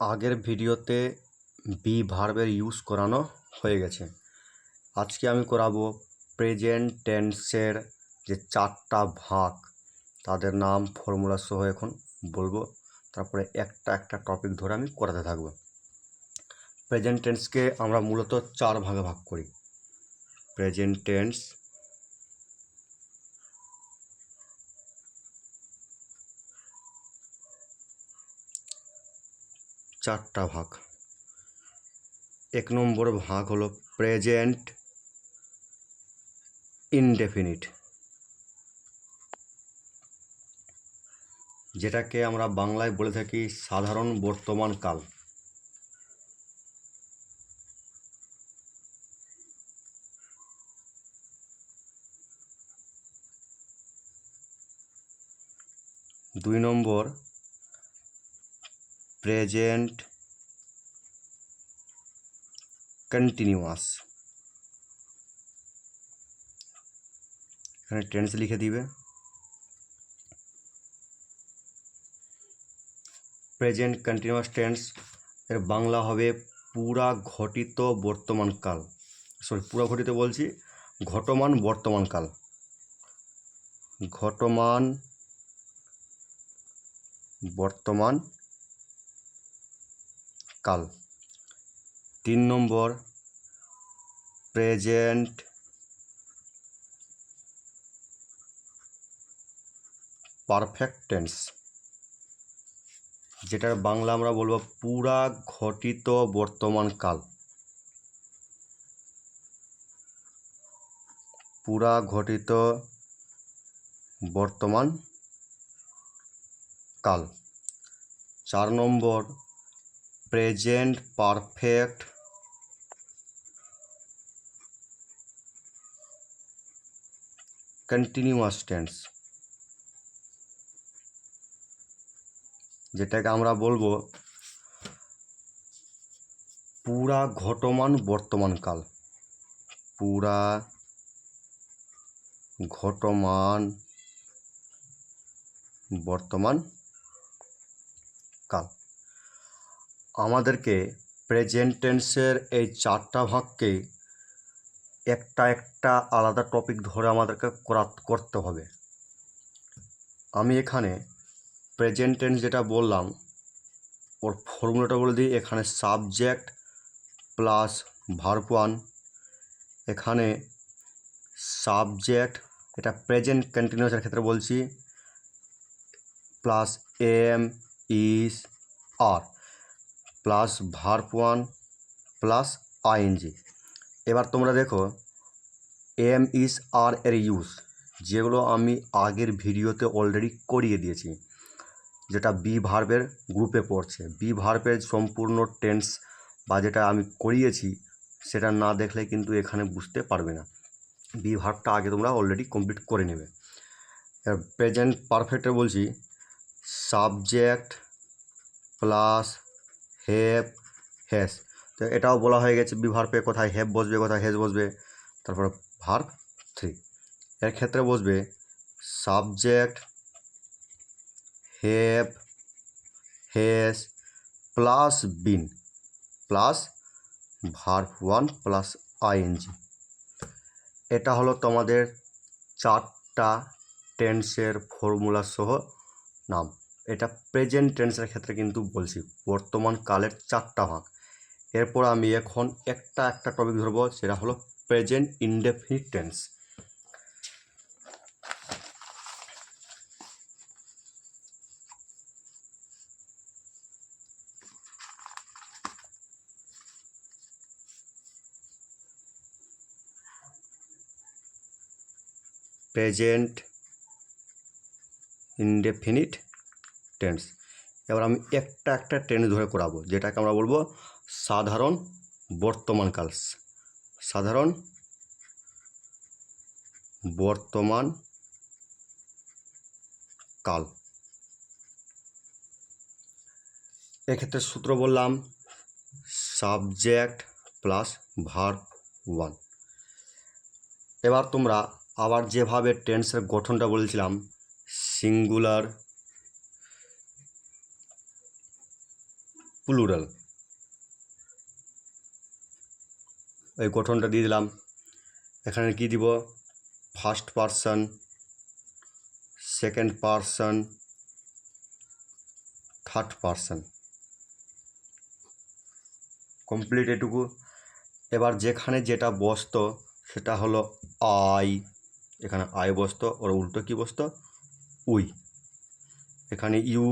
আগের ভিডিওতে বি ভার্বের ইউজ করানো হয়ে গেছে। আজকে আমি করাবো প্রেজেন্ট টেন্সের যে চারটা ভাগ, তাদের নাম ফর্মুলা সহ এখন বলবো, তারপরে একটা একটা টপিক ধরে আমি করাতে থাকবো। প্রেজেন্ট টেন্সকে আমরা মূলত চার ভাগে ভাগ করি। প্রেজেন্ট টেন্স, চারটা ভাগ। এক নম্বর ভাগ হলো প্রেজেন্ট ইনডেফিনিট, যেটাকে আমরা বাংলায় বলে থাকি সাধারণ বর্তমান কাল। দুই নম্বর প্রেজেন্ট কন্টিনিউয়াস, এখানে টেন্স লিখে দিবে। প্রেজেন্ট কন্টিনিউয়াস টেন্স এর বাংলা হবে পুরা ঘটিত বর্তমান কাল, পুরা ঘটিত বলছি, ঘটমান বর্তমান কাল, ঘটমান বর্তমান কাল। তিন নম্বর প্রেজেন্ট পারফেক্ট টেন্স, যেটার বাংলা আমরা বলবো পুরা ঘটিত বর্তমান কাল, পুরা ঘটিত বর্তমান কাল। চার নম্বর প্রেজেন্ট পারফেক্ট কন্টিনিউয়াস টেন্স, যেটাকে আমরা বলবো পুরা ঘটমান বর্তমান কাল, পুরা ঘটমান বর্তমান কাল। আমাদেরকে প্রেজেন্ট টেন্সের এই চারটা ভাগকে একটা একটা আলাদা টপিক ধরে আমাদেরকে করতে হবে। আমি এখানে প্রেজেন্ট টেন্স যেটা বললাম ওর ফর্মুলাটা বলে দিই। এখানে সাবজেক্ট প্লাস ভার্ব ওয়ান, এখানে সাবজেক্ট, এটা প্রেজেন্ট কন্টিনিউয়াসের ক্ষেত্রে বলছি, plus am is are plus verb one plus ING. এবার তোমরা দেখো এম ইজ আর এর ইউজ, যেগুলো আমি আগের ভিডিওতে অলরেডি করিয়ে দিয়েছি, যেটা বি ভার্বের গ্রুপে পড়ছে। বি ভার্বের সম্পূর্ণ টেন্স বা যেটা আমি করিয়েছি সেটা না দেখলে কিন্তু এখানে বুঝতে পারবে না। বি ভার্বটা আগে তোমরা অলরেডি কমপ্লিট করে নেবে। প্রেজেন্ট পারফেক্টে বলছি সাবজেক্ট প্লাস হ্যাভ হ্যাজ, তো এটাও বলা হয়ে গেছে বি ভার্বে কোথায় হ্যাভ বসবে কোথায় হ্যাজ বসবে। তারপর ভার্ব থ্রি, এর ক্ষেত্রে বসবে subject have has plus been plus verb one plus ING. এটা হলো তোমাদের চারটা টেন্সের ফর্মুলা সহ নাম। এটা প্রেজেন্ট টেন্সের ক্ষেত্রে কিন্তু বলছি বর্তমান কালের চারটা ভাগ। এরপর আমি এখন একটা একটা টপিক ধরবো, সেটা হলো present indefinite tense. Present indefinite tense, এবার আমি একটা একটা টেন্স ধরে করাবো, যেটাকে আমরা বলবো সাধারণ বর্তমান কাল, সাধারণ বর্তমান কাল। এক্ষেত্রে সূত্র বললাম সাবজেক্ট প্লাস ভার্ব ওয়ান। এবার তোমরা আবার যেভাবে টেন্সের গঠনটা বলেছিলাম সিঙ্গুলার প্লুরাল। এই গঠনটা দিয়ে দিলাম। এখানে কি দিব? First person, second person, third person. Complete এটুকু। এবার যেখানে যেটা বসতো সেটা হলো আই। এখানে আই বসতো, ওর উল্টো কি বসতো? উই। এখানে ইউ,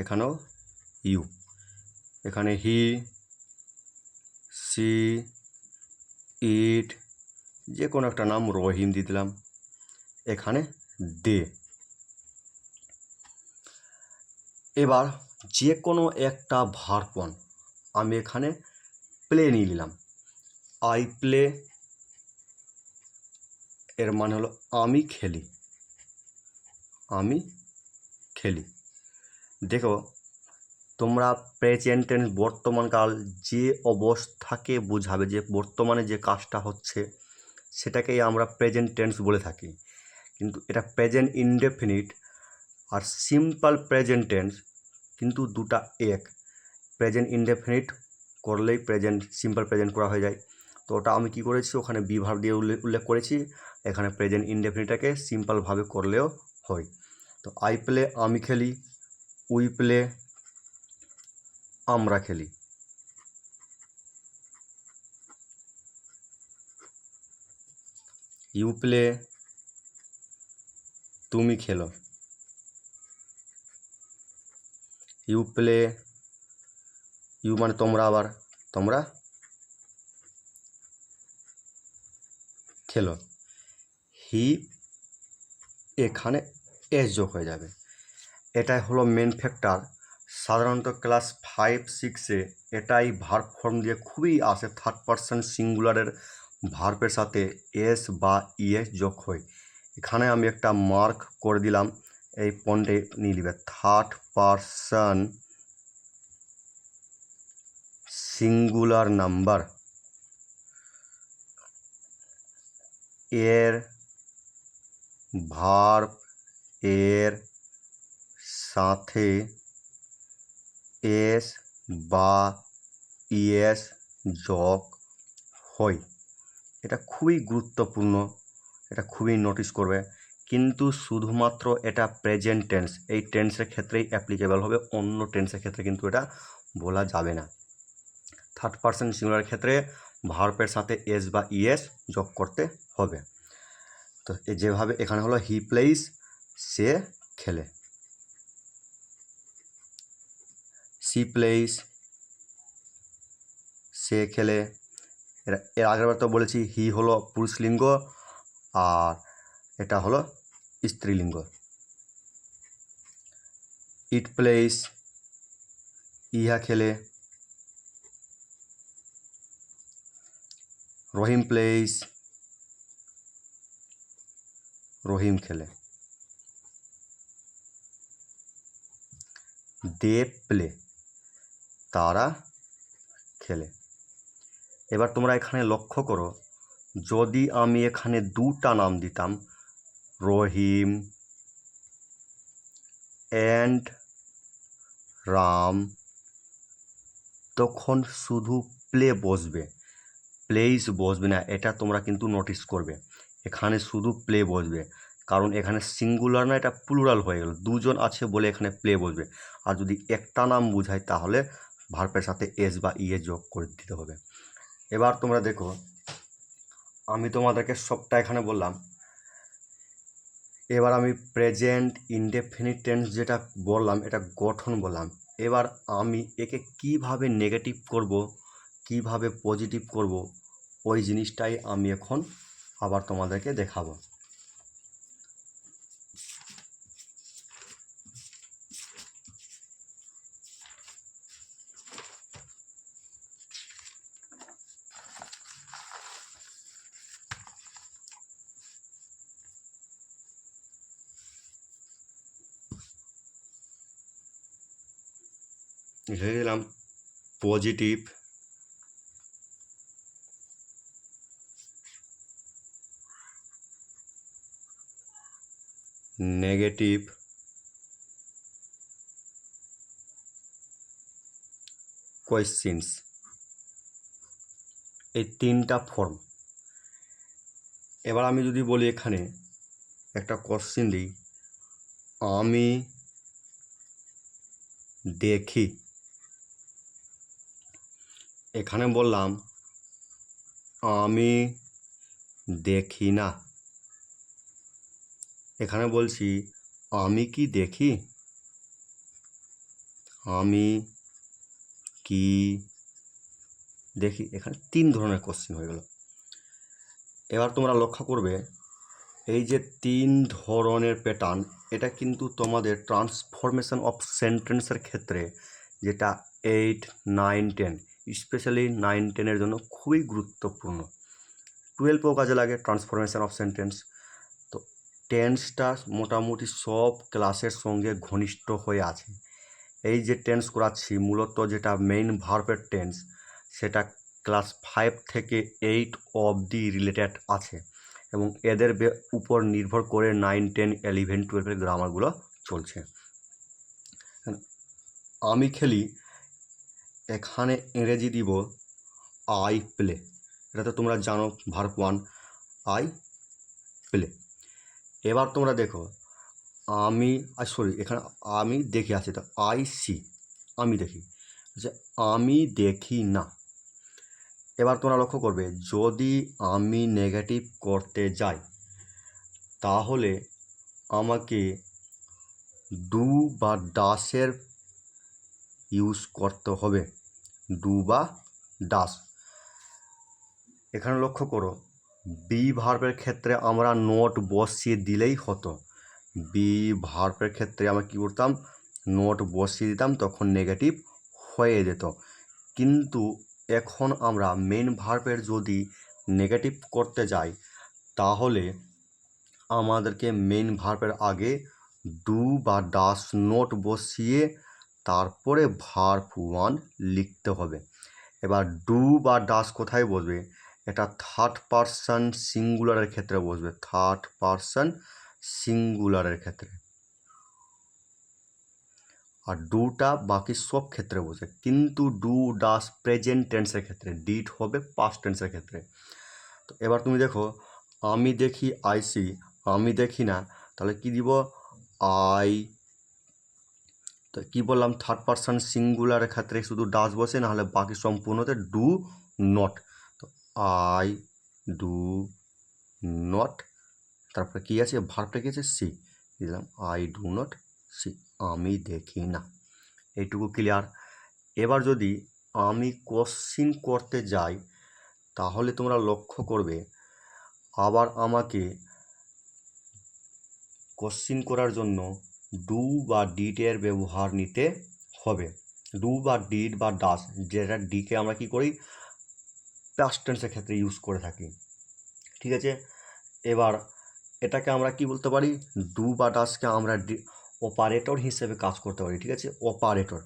এখানেও ইউ। এখানে হি, সি, ইট, যে কোনো একটা নাম, রহিম দিয়ে দিলাম। এখানে দে। এবার যে কোনো একটা ভার্ব আমি এখানে প্লে নিয়ে নিলাম। আই প্লে এর মানে হলো আমি খেলি, আমি খেলি। দেখো তোমরা প্রেজেন্ট টেন্স বর্তমানকাল যে অবস্থাকে বোঝাবে, যে বর্তমানে যে কাজটা হচ্ছে সেটাকেই আমরা প্রেজেন্ট টেন্স বলে থাকি। কিন্তু এটা প্রেজেন্ট ইনডেফিনিট আর সিম্পল প্রেজেন্ট টেন্স কিন্তু দুটা এক। প্রেজেন্ট ইনডেফিনিট করলেই প্রেজেন্ট সিম্পল প্রেজেন্ট করা হয়ে যায়। তো ওটা আমি কি করেছি, ওখানে বি ভার্ব দিয়ে উল্লেখ করেছি। এখানে প্রেজেন্ট ইনডেফিনিটটাকে সিম্পলভাবে করলেও হয়। তো আই প্লে আমি খেলি, উই প্লে আমরা খেলি, ইউ প্লে তুমি খেলো, ইউ প্লে, ইউ মানে তোমরা, আবার তোমরা খেলো। হি এখানে এস যোগ হয়ে যাবে। এটাই হলো মেন ফ্যাক্টর। সাধারণত ক্লাস 5-6-এ এটাই ভার্ব ফর্ম দিয়ে খুবই আসে, থার্ড পারসন সিঙ্গুলারের ভার্বের সাথে এস বা ইএস যোগ হয়। এখানে আমি একটা মার্ক করে দিলাম, এই পয়েন্টে নিয়ে নিবে। থার্ড পারসন সিঙ্গুলার নাম্বার এর ভার্ব এর সাথে এস বা ইএস যোগ হয়। এটা খুবই গুরুত্বপূর্ণ, এটা খুবই নোটিস করবে। কিন্তু শুধুমাত্র এটা প্রেজেন্ট টেন্স, এই টেন্সের ক্ষেত্রেই অ্যাপ্লিকেবল হবে, অন্য টেন্সের ক্ষেত্রে কিন্তু এটা বলা যাবে না। থার্ড পারসন সিঙ্গুলারের ক্ষেত্রে ভার্বের সাথে এস বা ইএস যোগ করতে হবে। তো যেভাবে এখানে হলো হি প্লেইস, সে খেলে, সি প্লেইস, সে খেলে। এর আগেরবার তো বলেছি হি হলো পুরুষলিঙ্গ আর এটা হলো স্ত্রীলিঙ্গ। ইট প্লেইস, ইহা খেলে, রহিম প্লেইস, রহিম খেলে। দে প্লে, তারা খেলে। এবার তোমরা এখানে লক্ষ্য করো, যদি আমি এখানে দুটা নাম দিতাম, রহিম অ্যান্ড রাম, তখন শুধু প্লে বসবে, প্লেইস বসবে না। এটা তোমরা কিন্তু নোটিস করবে, এখানে শুধু প্লে বসবে, কারণ এখানে সিঙ্গুলার না, এটা প্লুরাল হয়ে গেল, দুজন আছে বলে এখানে প্লে বসবে। আর যদি একটা নাম বোঝায় তাহলে ভার্বের সাথে এস বা ইয়ে যোগ করে দিতে হবে। এবার তোমরা দেখো, আমি তোমাদেরকে সবটা এখানে বললাম। এবার আমি প্রেজেন্ট ইনডেফিনিট টেন্স যেটা বললাম এটা গঠন বললাম। এবার আমি একে কিভাবে নেগেটিভ করব, কিভাবে পজিটিভ করব, ওই জিনিসটাই আমি এখন আবার তোমাদেরকে দেখাবো। লিখে দিলাম পজিটিভ, নেগেটিভ, কোয়েশ্চেন্স, এই তিনটা ফর্ম। এবার আমি যদি বলি এখানে একটা কোশ্চেন দিই, আমি দেখি, এখানে বললাম আমি দেখি না, এখানে বলছি আমি কি দেখি, আমি কি দেখি। এখানে তিন ধরনের কোশ্চেন হয়ে গেল। এবার তোমরা লক্ষ্য করবে এই যে তিন ধরনের প্যাটার্ন, এটা কিন্তু তোমাদের ট্রান্সফরমেশন অফ সেন্টেন্সের ক্ষেত্রে, যেটা 8, 9, 10, স্পেশালি 9, 10-এর জন্য খুবই গুরুত্বপূর্ণ। 12-এও কাজে লাগে ট্রান্সফরমেশন অফ সেন্টেন্স। তো টেন্সটা মোটামুটি সব ক্লাসের সঙ্গে ঘনিষ্ঠ হয়ে আছে। এই যে টেন্স করাচ্ছি মূলত যেটা মেইন ভার্বের টেন্স, সেটা ক্লাস 5 থেকে 8 অবধি রিলেটেড আছে, এবং এদের উপর নির্ভর করে 9, 10, 11, 12-এর গ্রামারগুলো চলছে। আমি খেলি, এখানে ইংরেজি দিব আই প্লে, এটা তো তোমরা জানো ভার্ব 1 আই প্লে। এবার তোমরা দেখো আমি এখানে আমি দেখি আছে, তো আই সি, আমি দেখি, আচ্ছা আমি দেখি না। এবার তোমরা লক্ষ্য করবে যদি আমি নেগেটিভ করতে যাই তাহলে আমাকে ডু বা ডাসের ইউজ করতে হবে, ডু বা ডাস। এখানে লক্ষ্য করো বি ভার্বের ক্ষেত্রে আমরা নোট বসিয়ে দিলেই হতো, বি ভার্বের ক্ষেত্রে আমরা কী করতাম, নোট বসিয়ে দিতাম, তখন নেগেটিভ হয়ে যেত। কিন্তু এখন আমরা মেন ভার্বের যদি নেগেটিভ করতে যাই তাহলে আমাদেরকে মেন ভার্বের আগে ডু বা ডাস নোট বসিয়ে তারপরে ভার্ব 1 লিখতে হবে। এবার ডু বা ডাস কোথায় বসবে, এটা থার্ড পারসন সিঙ্গুলারের ক্ষেত্রে বসবে, থার্ড পারসন সিঙ্গুলারের ক্ষেত্রে। আর ডুটা বাকি সব ক্ষেত্রে বসে, কিন্তু ডু ডাস প্রেজেন্ট টেন্সের ক্ষেত্রে, ডিড হবে পাস্ট টেন্সের ক্ষেত্রে। তো এবার তুমি দেখো আমি দেখি আইসি, আমি দেখি না, তাহলে কি দিব আই। তো কী বললাম, থার্ড পারসন সিঙ্গুলারের ক্ষেত্রে শুধু ডাস বসে, নাহলে বাকি সম্পূর্ণতে ডু নট। তো আই ডু নট, তারপরে কী আছে ভার্বটা কী আছে সি, দিলাম আই ডু নট সি, আমি দেখি না। এইটুকু ক্লিয়ার। এবার যদি আমি কোশ্চিন করতে যাই তাহলে তোমরা লক্ষ্য করবে আবার আমাকে কোশ্চিন করার জন্য ডু বা ডিডের ব্যবহার নিতে হবে। ডু বা ডিড বা ডাস, যেটা ডিকে আমরা কি করি পাস্ট টেন্সের ক্ষেত্রে ইউজ করে থাকি, ঠিক আছে। এবার এটাকে আমরা কি বলতে পারি, ডু বা ডাসকে আমরা অপারেটর হিসেবে কাজ করতে পারি, ঠিক আছে, অপারেটর।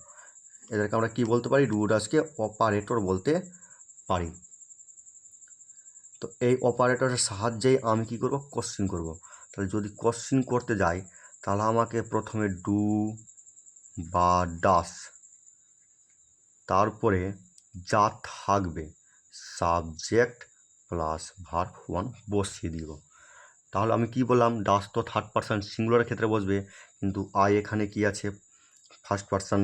এদেরকে আমরা কি বলতে পারি, ডু ডাসকে অপারেটর বলতে পারি। তো এই অপারেটরের সাহায্যেই আমি কি করব, কোশ্চিন করব। তাহলে যদি কোশ্চিন করতে যাই তাহলে আমাকে প্রথমে ডু বা ডাস, তারপরে যা থাকবে সাবজেক্ট প্লাস ভার্ব 1 বসিয়ে দিব। তাহলে আমি কি বললাম, ডাস তো থার্ড পারসন সিঙ্গুলারের ক্ষেত্রে বসবে, কিন্তু আই এখানে কি আছে first person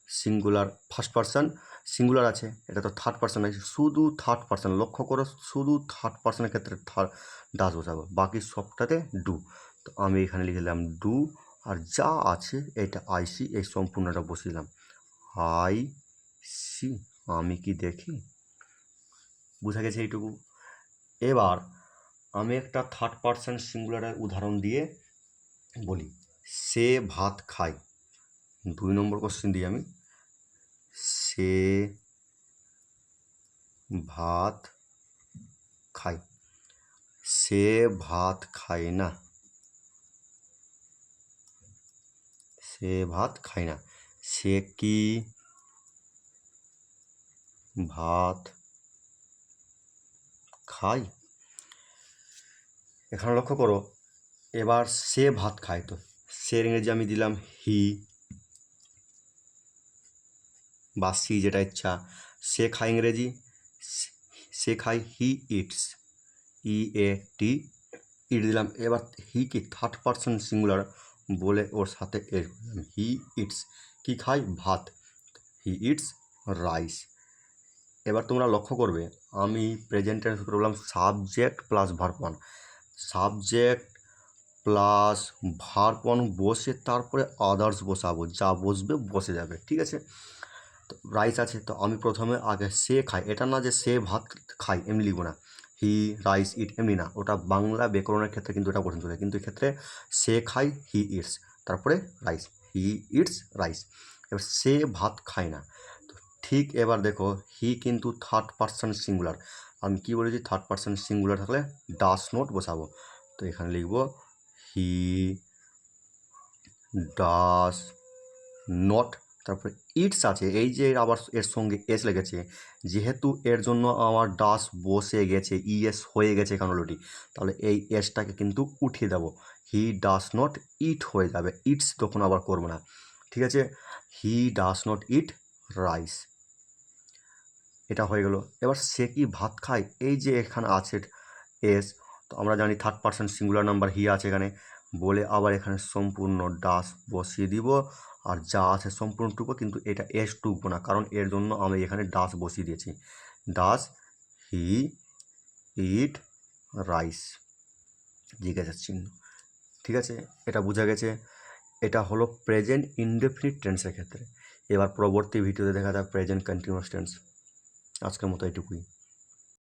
singular, first person singular আছে, এটা তো থার্ড পারসন আছে, শুধু থার্ড পারসন, লক্ষ্য করো শুধু থার্ড পারসনের ক্ষেত্রে ডাস বসাবো, বাকি সবটাতে ডু। তো আমি এখানে লিখে দিলাম ডু, আর যা আছে এটা আইসি, এই সম্পূর্ণটা বসিয়ে দিলাম আই সি, আমি কি দেখি। বুঝা গেছে এইটুকু। এবার আমি একটা থার্ড পারসন সিঙ্গুলারের উদাহরণ দিয়ে বলি, সে ভাত খায়। 2 নম্বর কোশ্চেন দিই আমি, সে ভাত খায়, সে ভাত খায় না, সে ভাত খায় না, সে কি ভাত খায়। এখানে লক্ষ্য করো এবার সে ভাত খায়, তো সে ইংরেজি আমি দিলাম হি, বা সি যেটা ইচ্ছা, সে খায় ইংরেজি, সে খায় হি ইটস, EAT ইট দিলাম। এবার হি কি থার্ড পারসন সিঙ্গুলার বলে ওর সাথে এর করলাম, হি ইটস কি খায় ভাত, হি ইটস রাইস। এবার তোমরা লক্ষ্য করবে আমি প্রেজেন্ট টেন্স বললাম subject plus verb one, subject plus verb one বসে তারপরে আদার্স বসাবো, যা বসবে বসে যাবে, ঠিক আছে। তো রাইস আছে, তো আমি প্রথমে আগে সে খায়, এটা না যে সে ভাত খায় এমনি লিখবো না, হি রাইস ইট এমনি না, ওটা বাংলা ব্যাকরণের ক্ষেত্রে কিন্তু এটা কঠিন চলে, কিন্তু এক্ষেত্রে সে খায় হি ইটস তারপরে রাইস, হি ইটস রাইস। এবার সে ভাত খায় না, তো ঠিক এবার দেখো হি কিন্তু থার্ড পারসন সিঙ্গুলার, আমি কি বলেছি থার্ড পারসন সিঙ্গুলার থাকলে ডাস নট বসাবো, তো এখানে লিখবো হি ডাস নট, তারপরে ইটস আছে, এই যে আবার এর সঙ্গে এস লেগেছে, যেহেতু এর জন্য আমার ডাস বসে গেছে, ইএস হয়ে গেছে এখানে অলরেডি, তাহলে এই এসটাকে কিন্তু উঠিয়ে দেবো, হি ডাস নট ইট হয়ে যাবে, ইটস তখন আবার করবো না, ঠিক আছে। হি ডাস নট ইট রাইস, এটা হয়ে গেল। এবার সে কি ভাত খায়, এই যে এখানে আছে এস, তো আমরা জানি third person singular number he আছে এখানে বলে আবার এখানে সম্পূর্ণ ডাস বসিয়ে দিব, আর যা আছে সম্পূর্ণ টুকবো, কিন্তু এটা এস টুকবো না, কারণ এর জন্য আমি এখানে ডাস বসিয়ে দিয়েছি, ডাস হি ইট রাইস, জিজ্ঞাসার চিহ্ন, ঠিক আছে। এটা বোঝা গেছে, এটা হলো প্রেজেন্ট ইনডেফিনিট টেন্সের ক্ষেত্রে। এবার পরবর্তী ভিডিওতে দেখা যাক প্রেজেন্ট কন্টিনিউয়াস টেন্স। আজকের মতো এটুকুই।